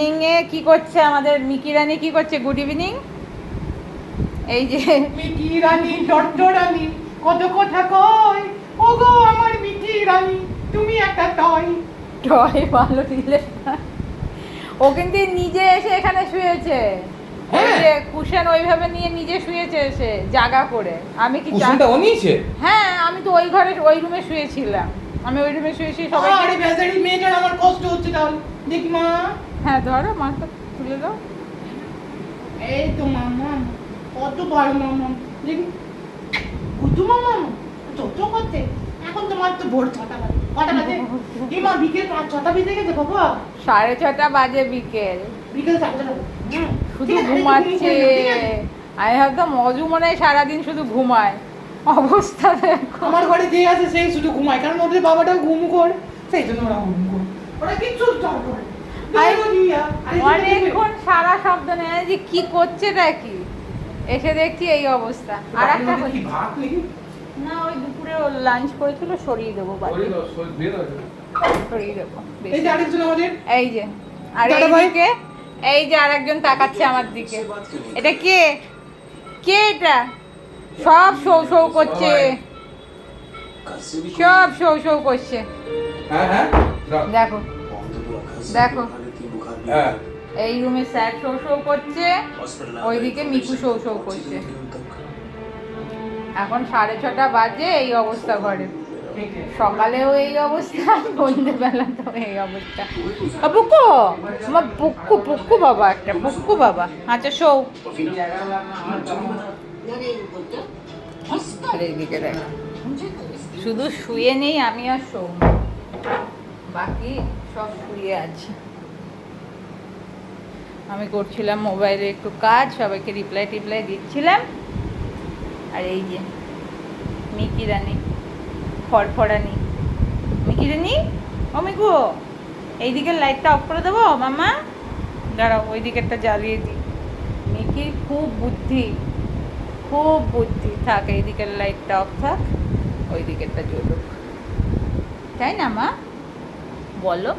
Evening এ কি করছে আমাদের মিকি রানী, কি করছে? Good evening. এই যে মিকি রানী ডট্ট রানী কত কথা কয়, ওগো আমার মিকি রানী তুমি একটা টয়। টয় ভালো দিলে। ও কিন্তু নিজে এসে এখানে শুয়েছে। ওই হ্যাঁ। যে কুশন ওইভাবে নিয়ে নিজে শুয়েছে এসে জাগা করে। আমি কি কুশনটা ও নিয়েছে? হ্যাঁ, আমি তো ওই ঘরে ওই রুমে শুয়েছিলাম। আমি ওই রুমে শুয়েছি সবাই। আরে বেচারি মেয়েটার আমার কষ্ট হচ্ছে তাহলে। দেখি মা, হ্যাঁ ধরো, মাথা তুলে দাও। এই তো মামা কত বড় মামা, দেখি বুঝু মামা চোখ করতে। এখন তো মাত্র ভোর 6টা বাজে। কটা বাজে? এই মা বিকেল 6টা বেজে গেছে বাবা। 6:30 বাজে বিকেল। বিকেল 6টা। শুধু ঘুমাচ্ছে। আমি ভাবতাম মজু মনে হয় সারাদিন শুধু ঘুমায়। অবস্থা দেখো। আমার ঘরে যে আছে সেই শুধু ঘুমায়, কারণ ওদের বাবাটাও ঘুম করে, সেই জন্য ওরা ঘুম করে। ওরা কিচ্ছু চল করে অনেকক্ষণ সারা শব্দ নেই যে কি করছেটা কি, এসে দেখছি এই অবস্থা। আর একটা ভাত নাকি? না, ওই দুপুরে লাঞ্চ করেছিল, সরিয়ে দেবো বাড়ি, সরিয়ে দেবো। এই যে আরেকজন আমাদের, এই যে আর দাদা ভাই। এইদিকে এই যে আরেকজন তাকাচ্ছে আমার দিকে। এটা কে? কে এটা? সব শো শো করছে, সব শো শো করছে। হ্যাঁ হ্যাঁ দেখো দেখো, হ্যাঁ। এই রুমে স্যার শো শো করছে, ওইদিকে মিকু শো শো করছে। এখন 6:30 বাজে, এই অবস্থা ঘরে। সকালেও এই অবস্থা, সন্ধ্যেবেলাতেও এই অবস্থা। পুকু, আমার পুক্কু পুক্কু বাবা, একটা পুক্কু বাবা। আচ্ছা শো। এইদিকে দেখ, শুধু শুয়ে নেই আমি আর শো, বাকি সব শুয়ে আছে। আমি করছিলাম মোবাইলে একটু কাজ, সবাইকে রিপ্লাই টিপ্লাই দিচ্ছিলাম। আর এই যে মিকি রানী, ফড়ফড়ানি মিকি রানী। ও মিকু, এই দিকের লাইটটা অফ করে দেবো মামা? দাঁড়াও, ওই দিকেরটা জ্বালিয়ে দিই। মিকির খুব বুদ্ধি, খুব বুদ্ধি। থাক, এই দিকের লাইটটা অফ থাক, ওই দিকেরটা জ্বলুক, তাই না মা? বলো।